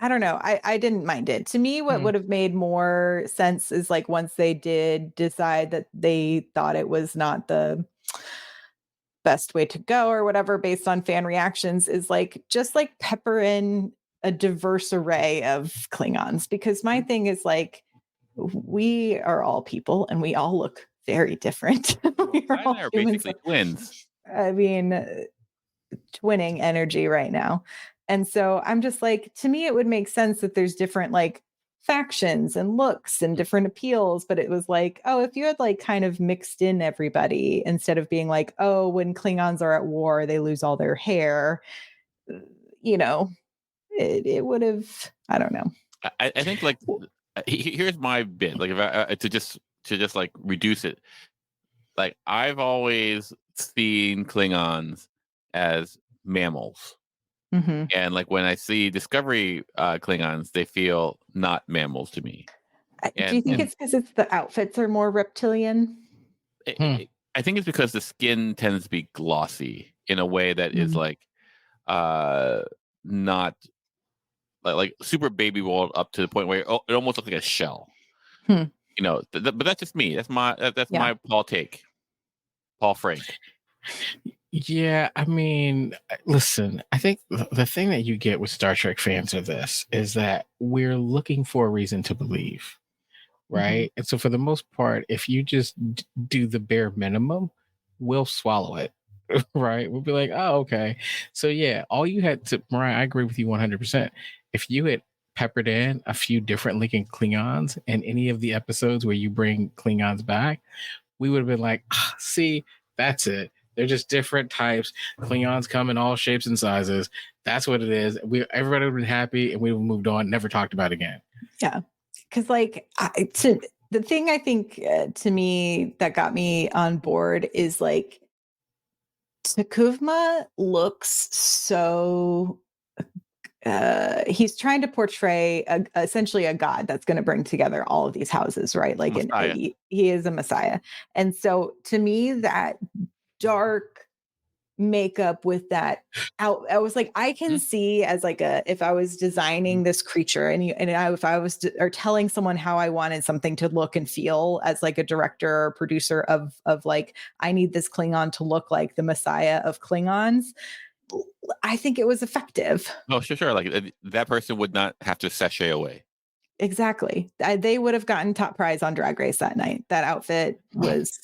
don't know, I didn't mind it. To me, what would have made more sense is like once they did decide that they thought it was not the best way to go or whatever based on fan reactions, is like just like pepper in a diverse array of Klingons, because my thing is like we are all people and we all look very different. We are all basically twins. I mean, twinning energy right now. And so I'm just like, to me, it would make sense that there's different like factions and looks and different appeals. But it was like, oh, if you had like kind of mixed in everybody instead of being like, oh, when Klingons are at war, they lose all their hair, it would have, I don't know. I think like here's my bit, like if I to just like reduce it, like I've always seen Klingons as mammals. Mm-hmm. And like when I see Discovery Klingons, they feel not mammals to me. Do you think it's because the outfits are more reptilian? I think it's because the skin tends to be glossy in a way that is like not like super baby rolled up to the point where it almost looks like a shell. But that's just me. That's my Paul take. Paul Frank. Yeah, I mean, listen, I think the thing that you get with Star Trek fans of this is that we're looking for a reason to believe, right? And so for the most part, if you just do the bare minimum, we'll swallow it, right? We'll be like, oh, okay. So yeah, all you had to, Myrriah, I agree with you 100%. If you had peppered in a few different looking Klingons in any of the episodes where you bring Klingons back, we would have been like, see, that's it. They're just different types. Klingons come in all shapes and sizes. That's what it is. Everybody would have been happy, and we would have moved on, never talked about it again. Yeah, because like the thing I think to me that got me on board is like T'Kuvma looks so. He's trying to portray essentially a god that's going to bring together all of these houses, right? Like he is a messiah. And so to me, that dark makeup with that out, I was like, I can see as like if I was designing this creature if I was or telling someone how I wanted something to look and feel as like a director or producer of like, I need this Klingon to look like the messiah of Klingons. I think it was effective. Oh, sure. Like that person would not have to sashay away. Exactly. They would have gotten top prize on Drag Race that night. That outfit was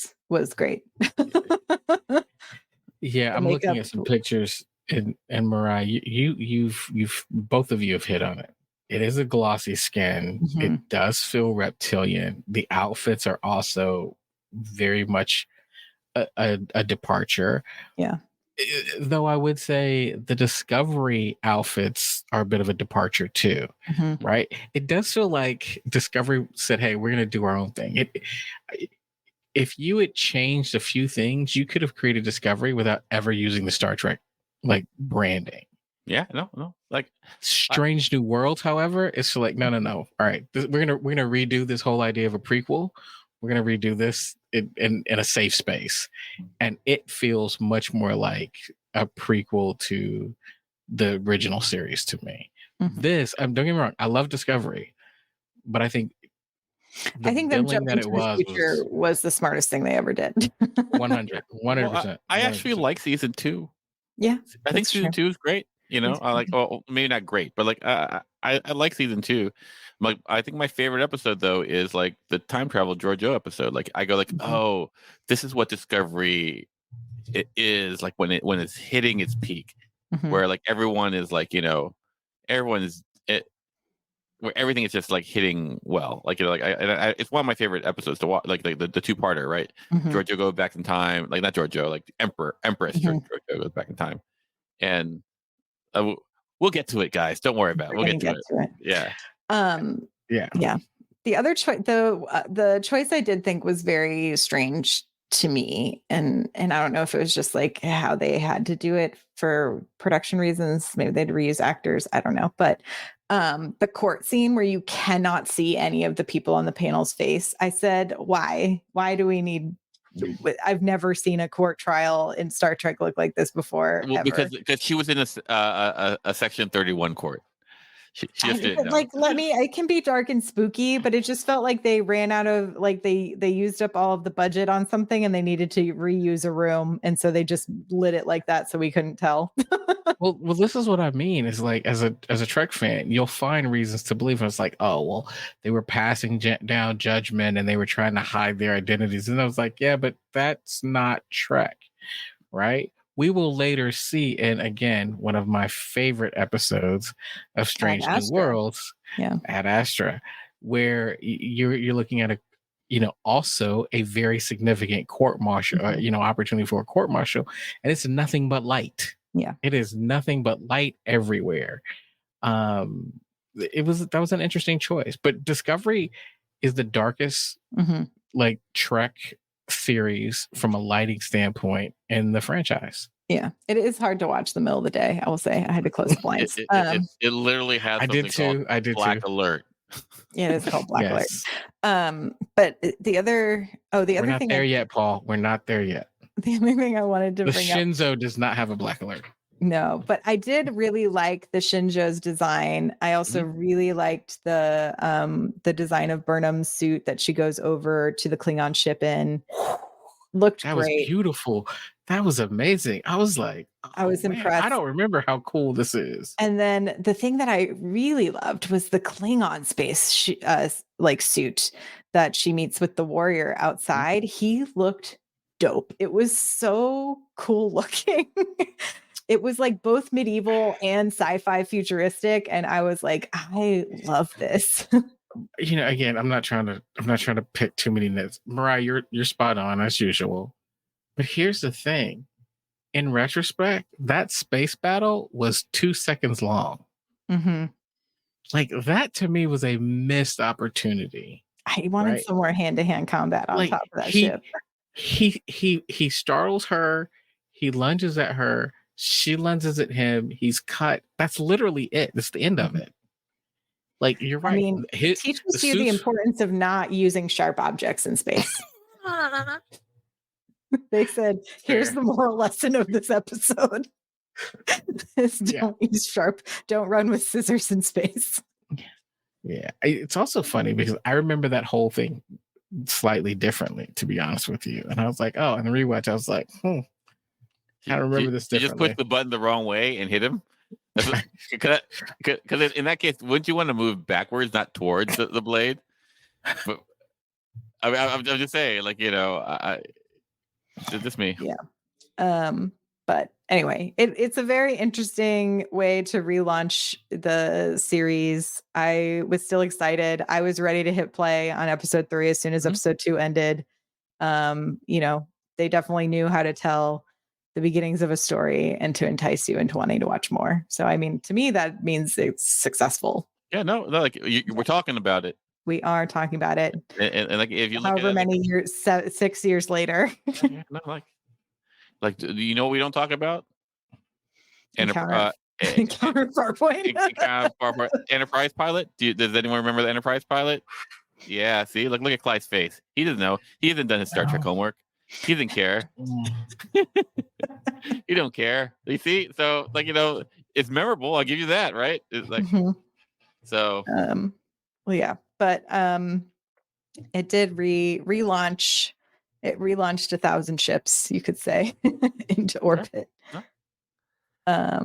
great. Yeah, I'm looking at some pictures, and Myrriah, you've both of you have hit on it. It is a glossy skin. It does feel reptilian. The outfits are also very much a departure. Yeah. Though I would say the Discovery outfits are a bit of a departure too, right? It does feel like Discovery said, "Hey, we're going to do our own thing." If you had changed a few things, you could have created Discovery without ever using the Star Trek like branding. Yeah, no. Like Strange New Worlds, however, is like no. All right, we're gonna redo this whole idea of a prequel. We're gonna redo this in a safe space, and it feels much more like a prequel to the original series to me. This, don't get me wrong, I love Discovery, but I think them jumping to the future was the smartest thing they ever did. 100%. I actually like season 2. Yeah, I think season 2 is great. I like, well, maybe not great, but like I like season 2. I think my favorite episode though is like the time travel Giorgio episode. Like I go like, oh, this is what Discovery it is like when it's hitting its peak, where like everyone is like, everyone is where everything is just like hitting well. Like like it's one of my favorite episodes to watch. Like the 2-parter, right? Giorgio goes back in time, like not Giorgio, like Empress Giorgio goes back in time, and we'll get to it, guys. Don't worry about it. We'll get to it. Yeah. Yeah. The other choice, the choice I did think was very strange to me, and I don't know if it was just like how they had to do it for production reasons. Maybe they'd reuse actors. I don't know, but the court scene where you cannot see any of the people on the panel's face. I said, why? Why do we need? I've never seen a court trial in Star Trek look like this before. Well, ever. because she was in a Section 31 court. She just didn't know. Like, it can be dark and spooky, but it just felt like they ran out of, like, they used up all of the budget on something and they needed to reuse a room, and so they just lit it like that so we couldn't tell. well, this is what I mean. Is like as a Trek fan, you'll find reasons to believe. It's like, oh well, they were passing down judgment and they were trying to hide their identities, and I was like, yeah, but that's not Trek, right? We will later see, and again, one of my favorite episodes of Strange New Worlds, Ad Astra, where you're looking at also a very significant court martial, opportunity for a court martial, and it's nothing but light. Yeah, it is nothing but light everywhere. That was an interesting choice, but Discovery is the darkest like Trek series from a lighting standpoint in the franchise. Yeah, it is hard to watch the middle of the day. I will say I had to close the blinds. It literally has. I did Black Alert. Yeah, it's called Black Alert. But the other we're not there yet, Paul. We're not there yet. The other thing I wanted to bring up. The Shinzo does not have a Black Alert. No, but I did really like the Shinjo's design. I also really liked the design of Burnham's suit that she goes over to the Klingon ship in. Looked that great. Was beautiful. That was amazing. I was like, I was impressed. I don't remember how cool this is. And then the thing that I really loved was the Klingon space like suit that she meets with the warrior outside. He looked dope. It was so cool looking. It was like both medieval and sci-fi futuristic, and I was like, I love this. Again, I'm not trying to pick too many nits. Myrriah, you're spot on as usual. But here's the thing. In retrospect, that space battle was 2 seconds long. Like that to me was a missed opportunity. I wanted some more hand-to-hand combat on top of that ship. He startles her, he lunges at her, she lunges at him, he's cut. That's literally it. That's the end of it. Like, you're right. I mean, it teaches you the importance of not using sharp objects in space. They said, here's the moral lesson of this episode. Don't run with scissors in space. Yeah. It's also funny because I remember that whole thing slightly differently, to be honest with you. And I was like, oh, in the rewatch, I was like, I remember this differently. You just pushed the button the wrong way and hit him? Because in that case, wouldn't you want to move backwards, not towards the blade? But I'm just saying, like, it's just me. Yeah. But anyway, it's a very interesting way to relaunch the series. I was still excited. I was ready to hit play on episode 3 as soon as episode 2 ended. They definitely knew how to tell the beginnings of a story and to entice you into wanting to watch more. So, I mean, to me, that means it's successful. Yeah, no, like we're talking about it. We are talking about it. And like, if you look however many years, 6 years later. No, like, do you know what we don't talk about? Encounter Farpoint. Enterprise pilot. Does anyone remember the Enterprise pilot? Yeah, see, look at Clyde's face. He doesn't know. He hasn't done his Star Trek homework. He doesn't care. You don't care. You see? So, like, it's memorable. I'll give you that, right? It's like so. Well, yeah, but it did relaunch. It relaunched 1,000 ships, you could say, into orbit. Oh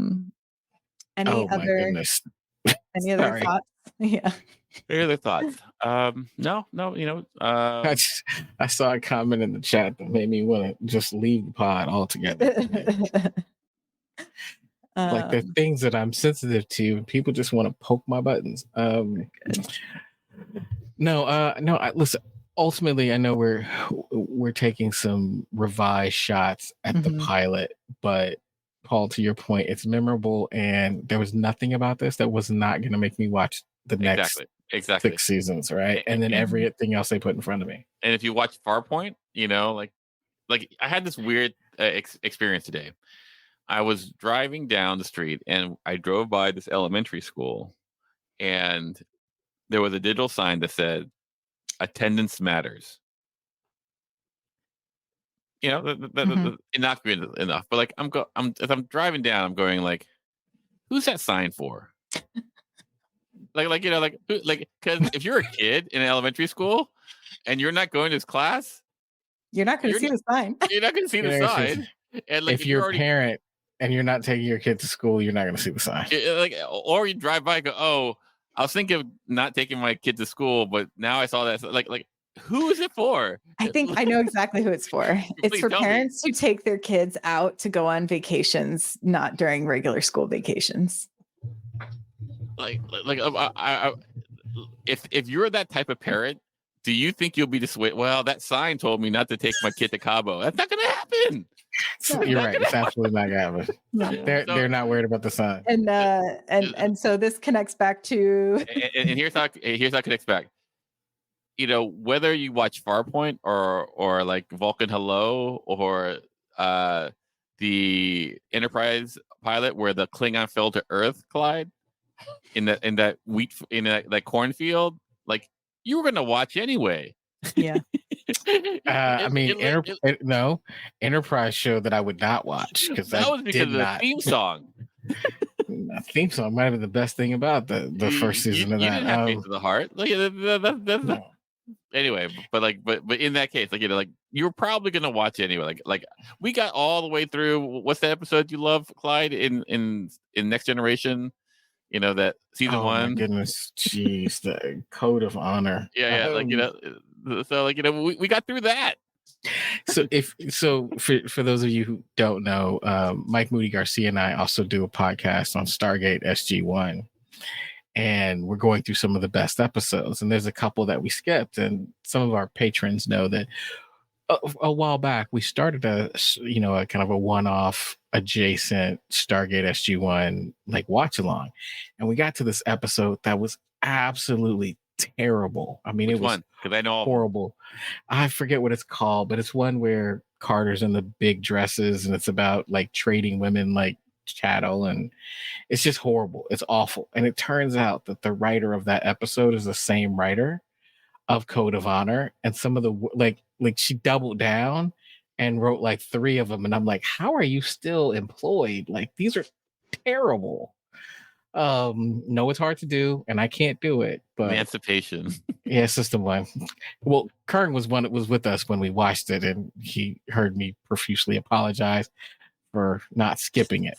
my Other goodness. Any other Sorry. thoughts? Yeah. Any other thoughts? No, I saw a comment in the chat that made me want to just leave the pod altogether. Like the things that I'm sensitive to, people just want to poke my buttons. Listen. Ultimately, I know we're taking some revised shots at the pilot, but Paul, to your point, it's memorable, and there was nothing about this that was not going to make me watch the next exactly 6 seasons, right? And then everything else they put in front of me. And if you watch Farpoint, like I had this weird experience today. I was driving down the street and I drove by this elementary school, and there was a digital sign that said attendance matters. Not good enough, but like as I'm driving down, I'm going like, who's that sign for? Because if you're a kid in elementary school and you're not going to this class, you're not going to see the sign. You're not going to see the sign. And if you're a parent and you're not taking your kid to school, you're not going to see the sign. Or you drive by and go, oh, I was thinking of not taking my kid to school, but now I saw that. Like, who is it for? I think I know exactly who it's for. It's for parents who take their kids out to go on vacations, not during regular school vacations. If you're that type of parent, do you think you'll be dissuaded? Well, that sign told me not to take my kid to Cabo. That's not going to happen. You're right. It's absolutely not going to happen. They're not worried about the sign. And so this connects back to. And here's how it connects back. Whether you watch Farpoint or like Vulcan Hello or the Enterprise pilot where the Klingon fell to Earth, Clyde, in that cornfield, like you were gonna watch anyway. Yeah. Enterprise show that I would not watch because that was because of the theme song. The theme song might have been the best thing about the first season of that. You didn't have Face of the Heart. Anyway, but in that case, you're probably gonna watch it anyway. Like we got all the way through. What's the episode you love, Clyde? In Next Generation, that season 1. Oh my goodness, jeez, the Code of Honor. Yeah, we got through that. So for those of you who don't know, Mike Moody Garcia and I also do a podcast on Stargate SG-1. And we're going through some of the best episodes, and there's a couple that we skipped, and some of our patrons know that a while back we started a kind of a one-off adjacent Stargate SG-1 like watch along, and we got to this episode that was absolutely terrible. I mean, Which it was one? Because I know horrible. I forget what it's called, but it's one where Carter's in the big dresses, and it's about like trading women like chattel, and it's just horrible. It's awful. And it turns out that the writer of that episode is the same writer of Code of Honor, and some of the like she doubled down and wrote like 3 of them, and I'm like, how are you still employed? Like, these are terrible. No, it's hard to do, and I can't do it, but Emancipation. Yeah, System 1. Well, Kern was with us when we watched it, and he heard me profusely apologize for not skipping it.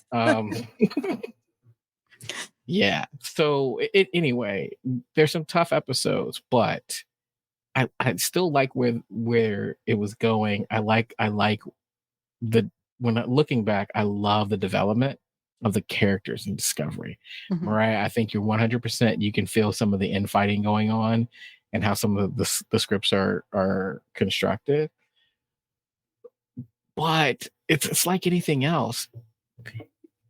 Yeah. So anyway, there's some tough episodes, but I still like where it was going. I like looking back, I love the development of the characters in Discovery. Myrriah, I think you're 100%. You can feel some of the infighting going on and how some of the scripts are constructed. But it's like anything else.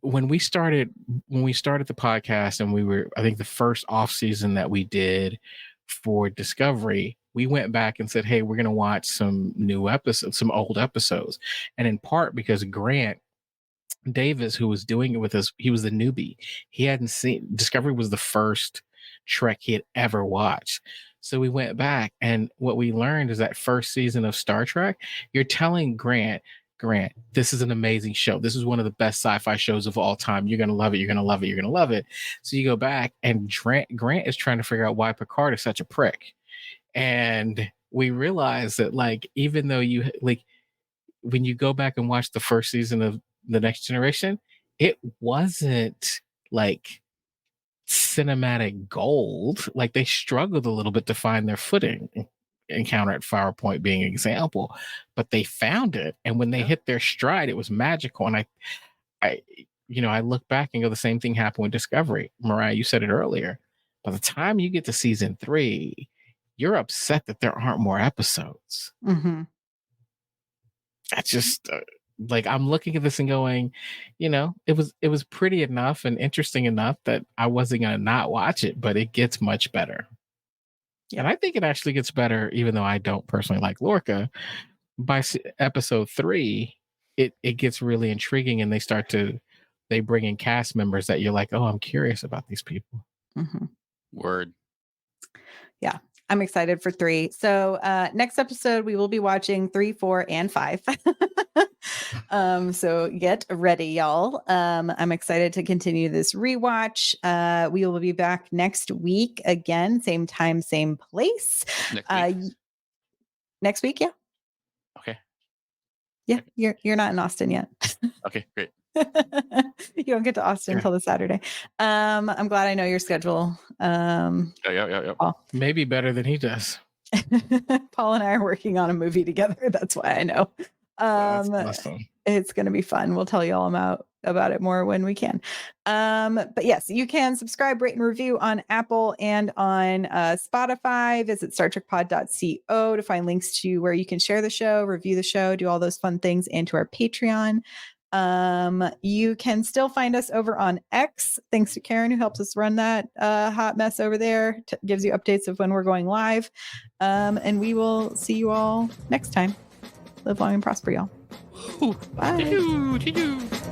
When we started the podcast, and I think the first off season that we did for Discovery, we went back and said, hey, we're going to watch some new episodes, some old episodes. And in part because Grant Davis, who was doing it with us, he was the newbie. He hadn't seen Discovery, was the first Trek he had ever watched. So we went back, and what we learned is that first season of Star Trek, you're telling Grant, this is an amazing show. This is one of the best sci-fi shows of all time. You're going to love it. You're going to love it. You're going to love it. So you go back, and Grant is trying to figure out why Picard is such a prick. And we realize that, like, even though you, like, when you go back and watch the first season of The Next Generation, it wasn't like cinematic gold. Like they struggled a little bit to find their footing. Encounter at Firepoint being an example, but they found it, and when they hit their stride, it was magical. And I look back and go, the same thing happened with Discovery. Myrriah, you said it earlier. By the time you get to season 3, you're upset that there aren't more episodes. Mm-hmm. That's just like, I'm looking at this and going, it was pretty enough and interesting enough that I wasn't gonna not watch it, but it gets much better. Yeah. And I think it actually gets better, even though I don't personally like Lorca. By episode 3, it gets really intriguing, and they bring in cast members that you're like, oh, I'm curious about these people. Mm-hmm. Word. Yeah, I'm excited for 3. So next episode, we will be watching 3, 4, and 5. So get ready, y'all. I'm excited to continue this rewatch. We will be back next week again, same time, same place. Next week, yeah. Okay. Yeah, you're not in Austin yet. Okay, great. You don't get to Austin until the Saturday. I'm glad I know your schedule. Yeah. Paul. Maybe better than he does. Paul and I are working on a movie together. That's why I know. That's awesome. It's going to be fun. We'll tell you all about it more when we can. But yes, you can subscribe, rate, and review on Apple and on Spotify. Visit StarTrekPod.co to find links to where you can share the show, review the show, do all those fun things, and to our Patreon. You can still find us over on X, thanks to Karen, who helps us run that hot mess over there. Gives you updates of when we're going live. And we will see you all next time. Live long and prosper, y'all. Bye.